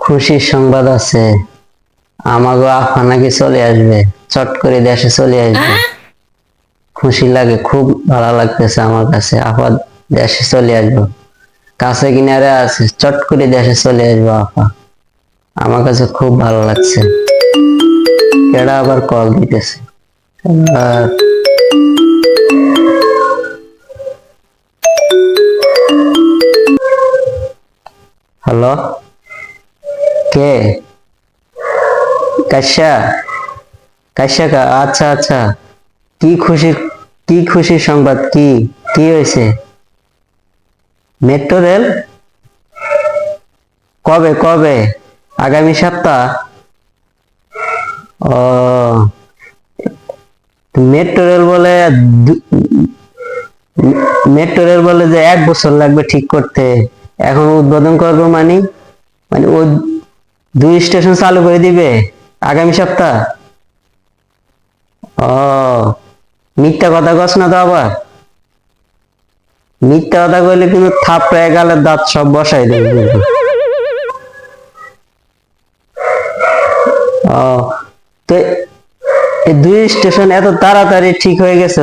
খুশির সংবাদ আছে। আমাগো আফা নাকি চলে আসবে, চট করে দেশে চলে আসবে। খুশি লাগে, খুব ভালো লাগতেছে আমার কাছে। আফা দেশে চলে আসবো, কাছে কিনারে আছে, চট করে দেশে চলে আসবো আফা। আমার কাছে খুব ভালো লাগছে। কেডা আবার কল দিতেছে? আর হ্যালো, কে? কাশ্যা? আচ্ছা আচ্ছা। কি খুশি, কি খুশির সংবাদ? কি কি হয়েছে? Metro rail? কবে কবে? আগামী সপ্তাহ? ও, মেট্রো রেল বলে মেট্রো রেল বলে যে 1 বছর লাগবে ঠিক করতে। এখন উদ্বোধন করবো মানে, মানে ও 2 স্টেশন চালু করে দিবে আগামী সপ্তাহ? ও, মিথ্যা কথা কস না তো আবার। মিথ্যা কথা কইলে কিন্তু থাপড়ায় গালের দাঁত সব বসাই দেবে কিন্তু। ও, তো এই 2 স্টেশন এত তাড়াতাড়ি ঠিক হয়ে গেছে?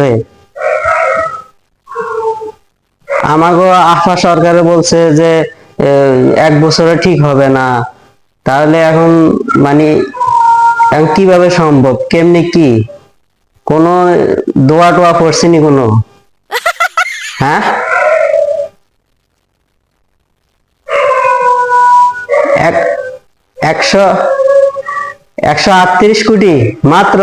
আমাগো আফা সরকারে বলছে যে 1 বছরে ঠিক হবে না। তাহলে এখন মানে এখন কিভাবে সম্ভব? কেমনে কি? কোনো দোয়া টোয়া পড়ছিনি কোনো? হ্যাঁ, 100 138 কোটি মাত্র?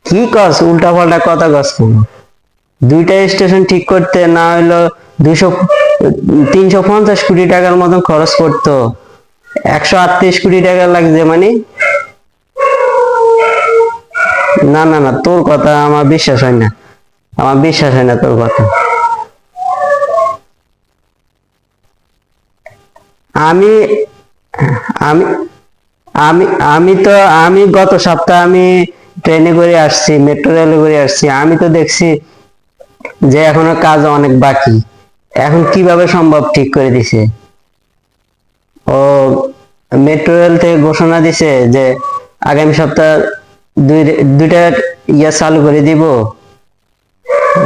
কি কস? উল্টা পাল্টা কথা কস কেন? 2টা স্টেশন ঠিক করতে না হইলো 350 কোটি টাকার মতন খরচ করতো। 138 কোটি টাকা লাগছে মানে? না না না, তোর কথা আমার বিশ্বাস হয় না। আমার বিশ্বাস হয় না তোর কথা। আমি আমি আমি আমি তো আমি গত সপ্তাহে আমি ট্রেনে করে আসছি, মেট্রো রেলে করে আসছি। আমি তো দেখছি যে এখনো কাজ অনেক বাকি। এখন কিভাবে সম্ভব ঠিক করে দিছে? ও, মেট্রো রেল থেকে ঘোষণা দিছে যে আগামী সপ্তাহ দুইটা চালু করে দিব।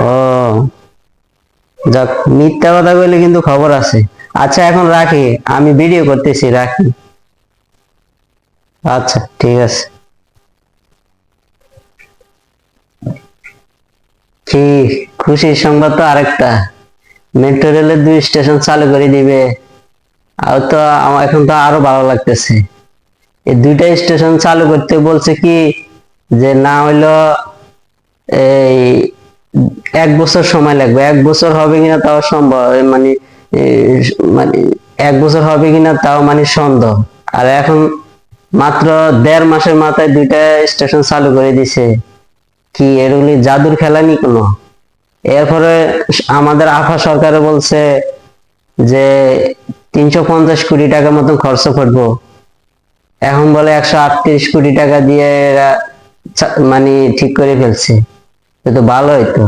ও, যাক, মিথ্যা কথা কইলে কিন্তু খবর আছে। আচ্ছা এখন রাখি, আমি ভিডিও করতেছি, রাখি। আচ্ছা ঠিক আছে। কি খুশির সংবাদ তো আরেকটা, মেট্রো রেলের 2 স্টেশন চালু করে দিবে। আর তো আমার এখন তো আরো ভালো লাগতেছে। এই 2টা স্টেশন চালু করতে বলছে কি, যে না হইলো এই 1 বছর সময় লাগবে। 1 বছর হবে কিনা তাও সম্ভব, মানে মানে 1 বছর হবে কিনা তাও মানে সন্দেহ। আর এখন মাত্র 1.5 মাসের মাথায় 2টা স্টেশন চালু করে দিছে। কি এগুলি জাদুর খেলা নি কোনো? এরপরে আমাদের আফা সরকারে বলছে যে 350 কোটি টাকার মতো খরচ করবো। এখন বলে 138 কোটি টাকা দিয়ে এরা মানে ঠিক করে ফেলছে। এ তো ভালোই তো।